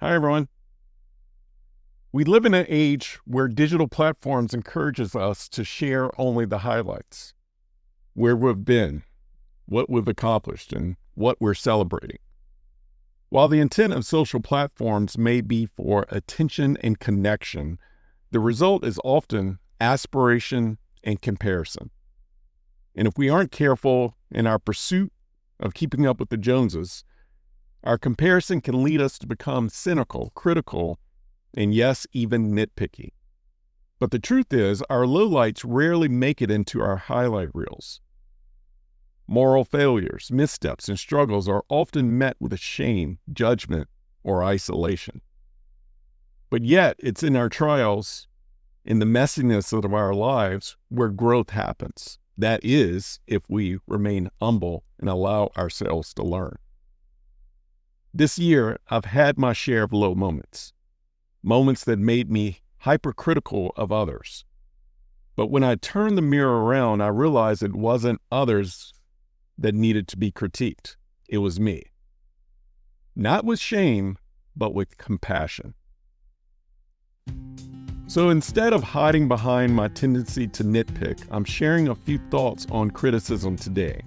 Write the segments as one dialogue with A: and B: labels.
A: Hi, everyone. We live in an age where digital platforms encourages us to share only the highlights, where we've been, what we've accomplished, and what we're celebrating. While the intent of social platforms may be for attention and connection, the result is often aspiration and comparison. And if we aren't careful in our pursuit of keeping up with the Joneses, our comparison can lead us to become cynical, critical, and yes, even nitpicky. But the truth is, our lowlights rarely make it into our highlight reels. Moral failures, missteps, and struggles are often met with shame, judgment, or isolation. But yet, it's in our trials, in the messiness of our lives, where growth happens. That is, if we remain humble and allow ourselves to learn. This year, I've had my share of low moments that made me hypercritical of others. But when I turned the mirror around, I realized it wasn't others that needed to be critiqued. It was me. Not with shame, but with compassion. So instead of hiding behind my tendency to nitpick, I'm sharing a few thoughts on criticism today.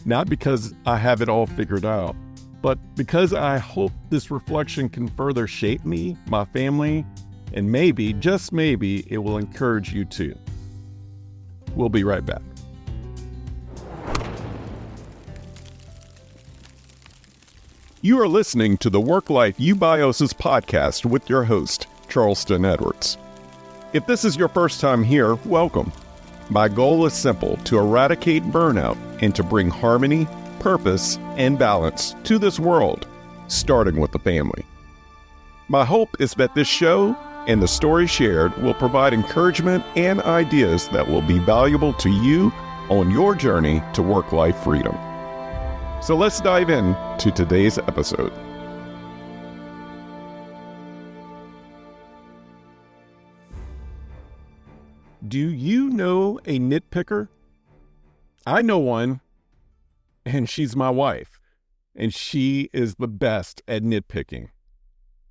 A: Not because I have it all figured out, but because I hope this reflection can further shape me, my family, and maybe, just maybe, it will encourage you too. We'll be right back. You are listening to the Work Life Eubiosis podcast with your host, Charleston Edwards. If this is your first time here, welcome. My goal is simple: to eradicate burnout and to bring harmony, purpose, and balance to this world, starting with the family. My hope is that this show and the story shared will provide encouragement and ideas that will be valuable to you on your journey to work-life freedom. So let's dive in to today's episode. Do you know a nitpicker? I know one. And she's my wife, and she is the best at nitpicking.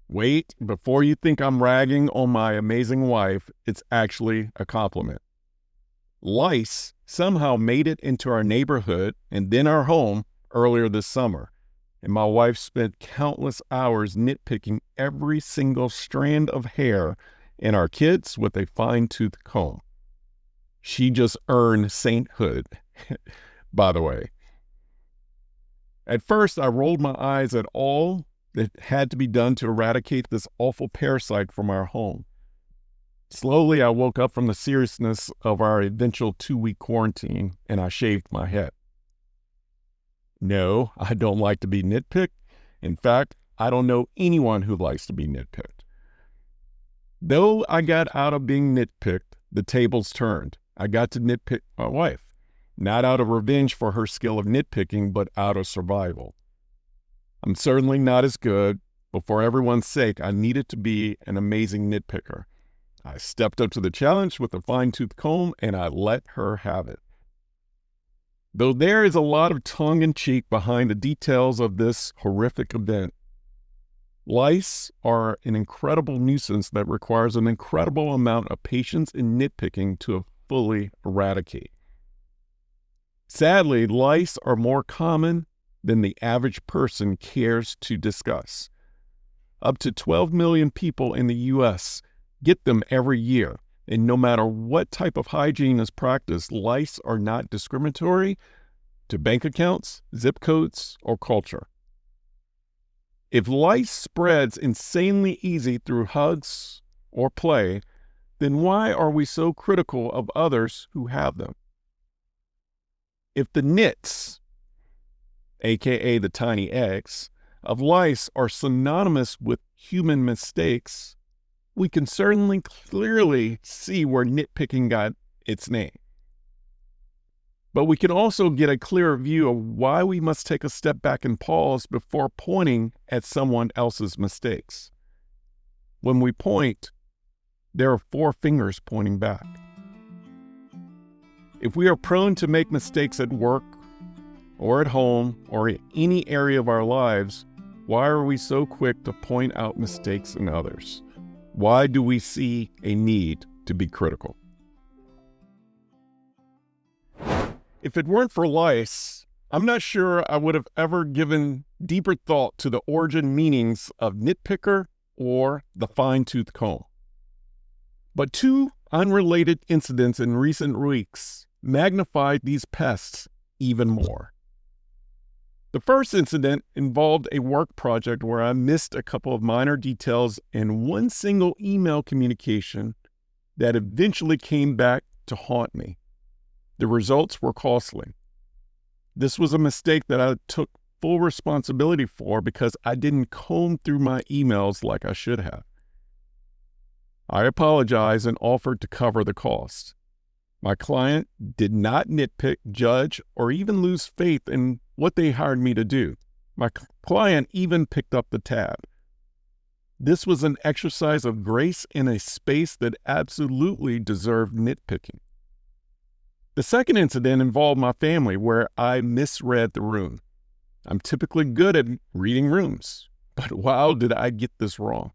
A: Wait, before you think I'm ragging on my amazing wife, it's actually a compliment. Lice somehow made it into our neighborhood and then our home earlier this summer, and my wife spent countless hours nitpicking every single strand of hair in our kids with a fine-tooth comb. She just earned sainthood, by the way. At first, I rolled my eyes at all that had to be done to eradicate this awful parasite from our home. Slowly, I woke up from the seriousness of our eventual 2-week quarantine, and I shaved my head. No, I don't like to be nitpicked. In fact, I don't know anyone who likes to be nitpicked. Though I got out of being nitpicked, the tables turned. I got to nitpick my wife. Not out of revenge for her skill of nitpicking, but out of survival. I'm certainly not as good, but for everyone's sake, I needed to be an amazing nitpicker. I stepped up to the challenge with a fine-tooth comb, and I let her have it. Though there is a lot of tongue-in-cheek behind the details of this horrific event, lice are an incredible nuisance that requires an incredible amount of patience and nitpicking to fully eradicate. Sadly, lice are more common than the average person cares to discuss. Up to 12 million people in the U.S. get them every year, and no matter what type of hygiene is practiced, lice are not discriminatory to bank accounts, zip codes, or culture. If lice spreads insanely easy through hugs or play, then why are we so critical of others who have them? If the nits, aka the tiny eggs, of lice are synonymous with human mistakes, we can certainly clearly see where nitpicking got its name. But we can also get a clearer view of why we must take a step back and pause before pointing at someone else's mistakes. When we point, there are 4 fingers pointing back. If we are prone to make mistakes at work or at home or in any area of our lives, Why are we so quick to point out mistakes in others? Why do we see a need to be critical? If it weren't for lice, I'm not sure I would have ever given deeper thought to the origin meanings of nitpicker or the fine-tooth comb. But two unrelated incidents in recent weeks magnified these pests even more. The first incident involved a work project where I missed a couple of minor details in one single email communication that eventually came back to haunt me. The results were costly. This was a mistake that I took full responsibility for because I didn't comb through my emails like I should have. I apologized and offered to cover the cost. My client did not nitpick, judge, or even lose faith in what they hired me to do. My client even picked up the tab. This was an exercise of grace in a space that absolutely deserved nitpicking. The second incident involved my family where I misread the room. I'm typically good at reading rooms, but wow, did I get this wrong.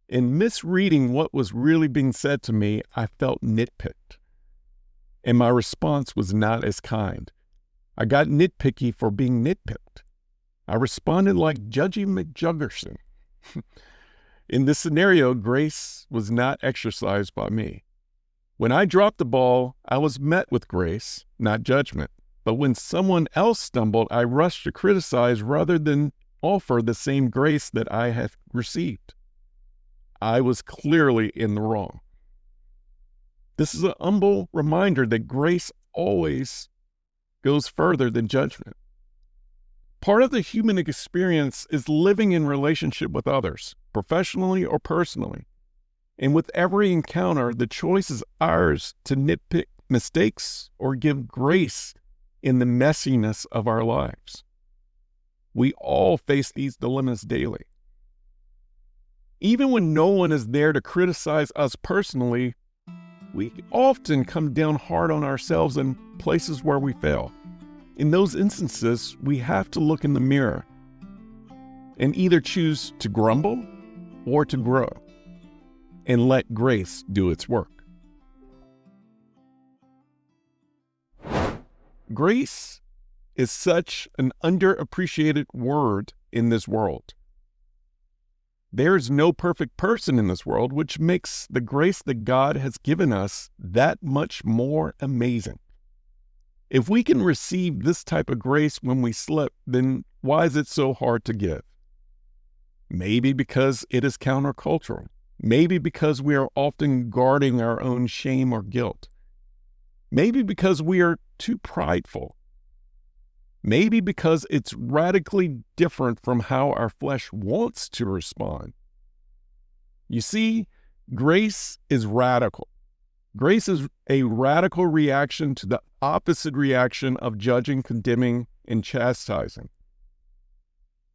A: In misreading what was really being said to me, I felt nitpicked. And my response was not as kind. I got nitpicky for being nitpicked. I responded like Judgy McJuggerson. In this scenario, grace was not exercised by me. When I dropped the ball, I was met with grace, not judgment. But when someone else stumbled, I rushed to criticize rather than offer the same grace that I had received. I was clearly in the wrong. This is a humble reminder that grace always goes further than judgment. Part of the human experience is living in relationship with others, professionally or personally. And with every encounter, the choice is ours to nitpick mistakes or give grace in the messiness of our lives. We all face these dilemmas daily. Even when no one is there to criticize us personally, we often come down hard on ourselves in places where we fail. In those instances, we have to look in the mirror and either choose to grumble or to grow and let grace do its work. Grace is such an underappreciated word in this world. There's no perfect person in this world, which makes the grace that God has given us that much more amazing. If we can receive this type of grace when we slip, then why is it so hard to give? Maybe because it is countercultural. Maybe because we are often guarding our own shame or guilt. Maybe because we are too prideful. Maybe because it's radically different from how our flesh wants to respond. You see, grace is radical. Grace is a radical reaction to the opposite reaction of judging, condemning, and chastising.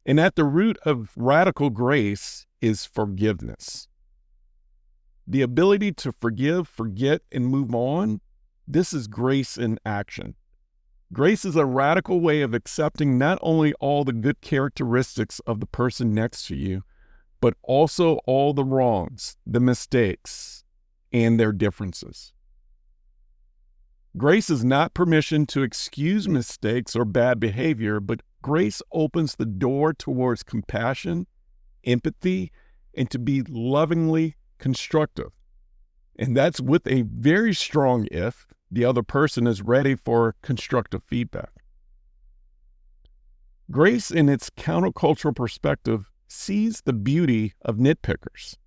A: And at the root of radical grace is forgiveness. The ability to forgive, forget, and move on, this is grace in action. Grace is a radical way of accepting not only all the good characteristics of the person next to you, but also all the wrongs, the mistakes, and their differences. Grace is not permission to excuse mistakes or bad behavior, but grace opens the door towards compassion, empathy, and to be lovingly constructive. And that's with a very strong if the other person is ready for constructive feedback. Grace, in its countercultural perspective, sees the beauty of nitpickers.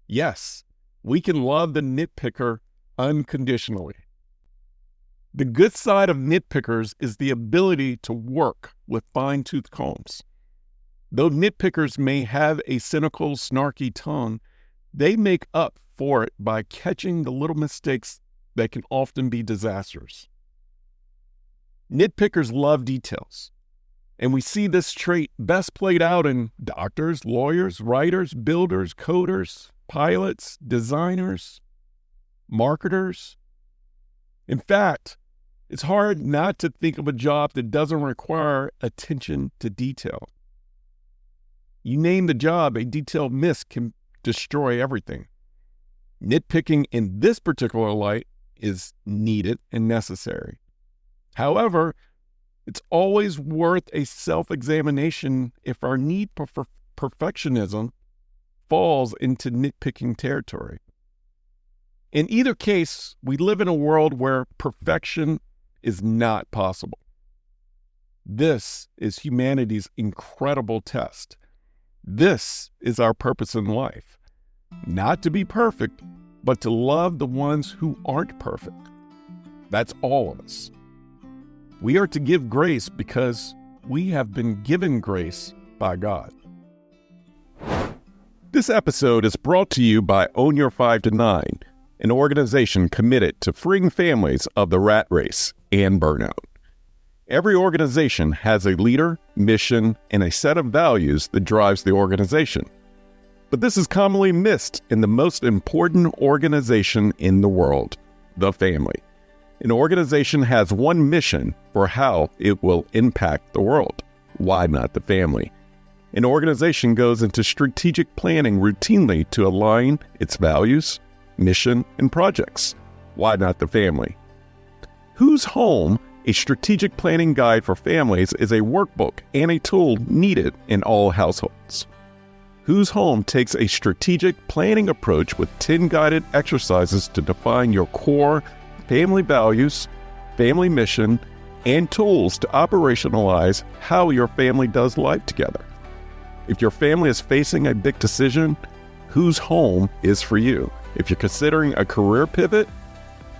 A: Yes, we can love the nitpicker unconditionally. The good side of nitpickers is the ability to work with fine-tooth combs. Though nitpickers may have a cynical, snarky tone, they make up for it by catching the little mistakes that can often be disasters. Nitpickers love details, and we see this trait best played out in doctors, lawyers, writers, builders, coders, pilots, designers, marketers. In fact, it's hard not to think of a job that doesn't require attention to detail. You name the job, a detailed miss can destroy everything. Nitpicking in this particular light is needed and necessary. However, it's always worth a self-examination if our need for perfectionism falls into nitpicking territory. In either case, we live in a world where perfection is not possible. This is humanity's incredible test. This is our purpose in life. Not to be perfect, but to love the ones who aren't perfect. That's all of us. We are to give grace because we have been given grace by God. This episode is brought to you by Own Your 5 to 9, an organization committed to freeing families of the rat race and burnout. Every organization has a leader, mission, and a set of values that drives the organization. But this is commonly missed in the most important organization in the world, the family. An organization has one mission for how it will impact the world. Why not the family? An organization goes into strategic planning routinely to align its values, mission, and projects. Why not the family? Whose Home, a strategic planning guide for families, is a workbook and a tool needed in all households. Whose Home takes a strategic planning approach with 10 guided exercises to define your core family values, family mission, and tools to operationalize how your family does life together. If your family is facing a big decision, Whose Home is for you. If you're considering a career pivot,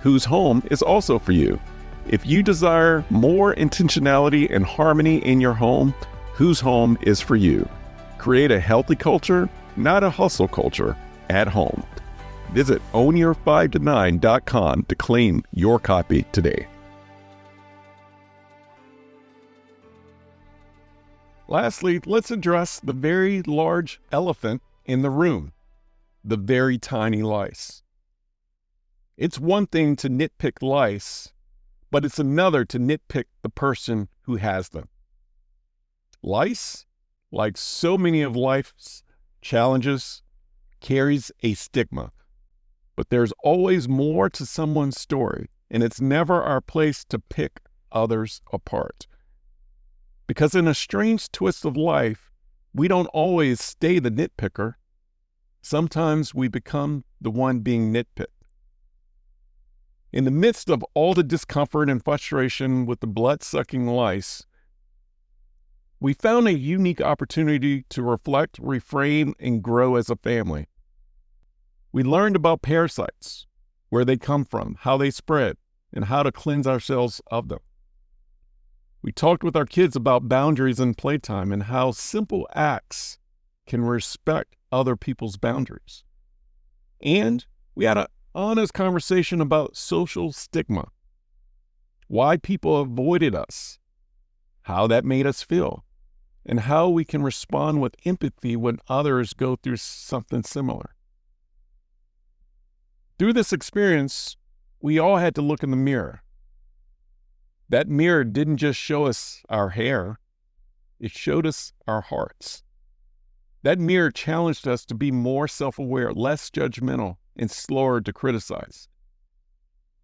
A: Whose Home is also for you. If you desire more intentionality and harmony in your home, Whose Home is for you. Create a healthy culture, not a hustle culture, at home. Visit ownyour5to9.com to claim your copy today. Lastly, let's address the very large elephant in the room, the very tiny lice. It's one thing to nitpick lice, but it's another to nitpick the person who has them. Lice, like so many of life's challenges, carries a stigma. But there's always more to someone's story, and it's never our place to pick others apart. Because in a strange twist of life, we don't always stay the nitpicker. Sometimes we become the one being nitpicked. In the midst of all the discomfort and frustration with the blood-sucking lice, we found a unique opportunity to reflect, reframe, and grow as a family. We learned about parasites, where they come from, how they spread, and how to cleanse ourselves of them. We talked with our kids about boundaries in playtime and how simple acts can respect other people's boundaries. And we had an honest conversation about social stigma, why people avoided us, how that made us feel, and how we can respond with empathy when others go through something similar. Through this experience, we all had to look in the mirror. That mirror didn't just show us our hair, it showed us our hearts. That mirror challenged us to be more self-aware, less judgmental, and slower to criticize.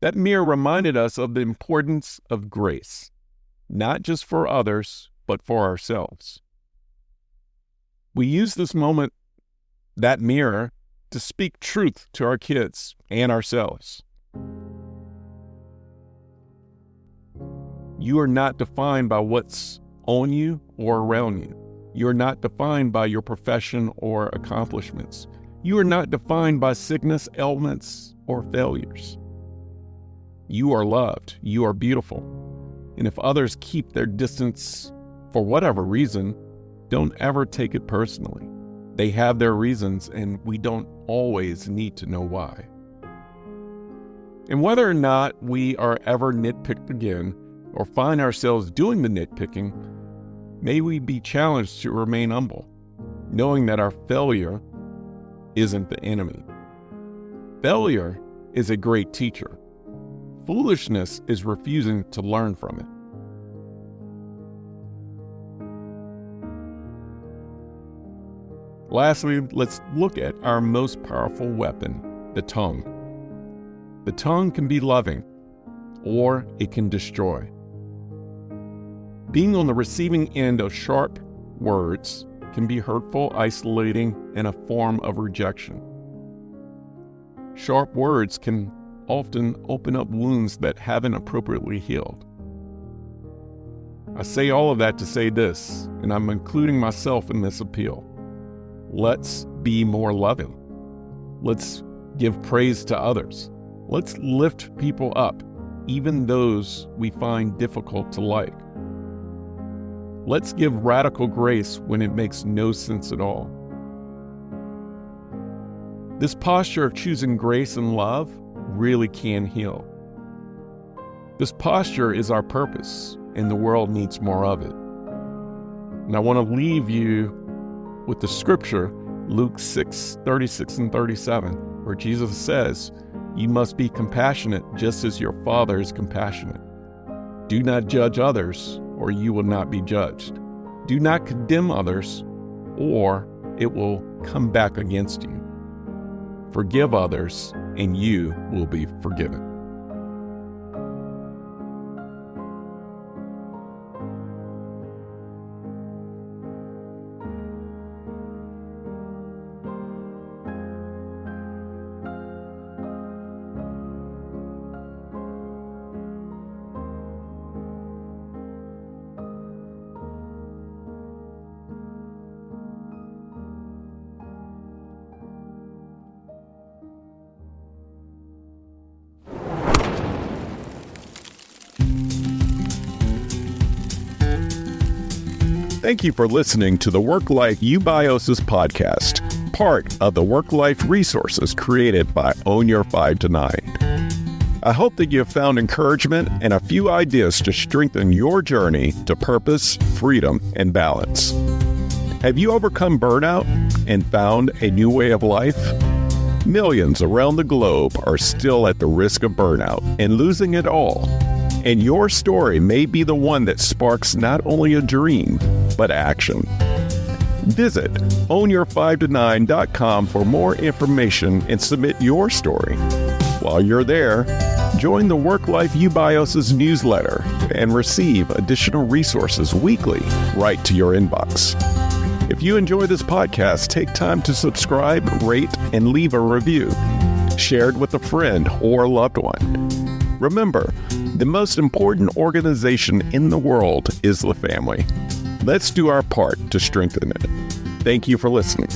A: That mirror reminded us of the importance of grace, not just for others, but for ourselves. We used this moment, that mirror, to speak truth to our kids and ourselves. You are not defined by what's on you or around you. You are not defined by your profession or accomplishments. You are not defined by sickness, ailments, or failures. You are loved. You are beautiful. And if others keep their distance for whatever reason, don't ever take it personally. They have their reasons, and we don't always need to know why. And whether or not we are ever nitpicked again or find ourselves doing the nitpicking, may we be challenged to remain humble, knowing that our failure isn't the enemy. Failure is a great teacher. Foolishness is refusing to learn from it. Lastly, let's look at our most powerful weapon, the tongue. The tongue can be loving, or it can destroy. Being on the receiving end of sharp words can be hurtful, isolating, and a form of rejection. Sharp words can often open up wounds that haven't appropriately healed. I say all of that to say this, and I'm including myself in this appeal. Let's be more loving. Let's give praise to others. Let's lift people up, even those we find difficult to like. Let's give radical grace when it makes no sense at all. This posture of choosing grace and love really can heal. This posture is our purpose, and the world needs more of it. And I want to leave you with the scripture, Luke 6:36 and 37, where Jesus says, "You must be compassionate just as your Father is compassionate. Do not judge others, or you will not be judged. Do not condemn others, or it will come back against you. Forgive others, and you will be forgiven." Thank you for listening to the Work-Life Eubiosis podcast, part of the work-life resources created by Own Your 5 to 9. I hope that you have found encouragement and a few ideas to strengthen your journey to purpose, freedom, and balance. Have you overcome burnout and found a new way of life? Millions around the globe are still at the risk of burnout and losing it all. And your story may be the one that sparks not only a dream, but action. Visit ownyour5to9.com for more information and submit your story. While you're there, join the Work-Life Eubiosis newsletter and receive additional resources weekly right to your inbox. If you enjoy this podcast, take time to subscribe, rate, and leave a review. Share it with a friend or loved one. Remember, the most important organization in the world is the family. Let's do our part to strengthen it. Thank you for listening.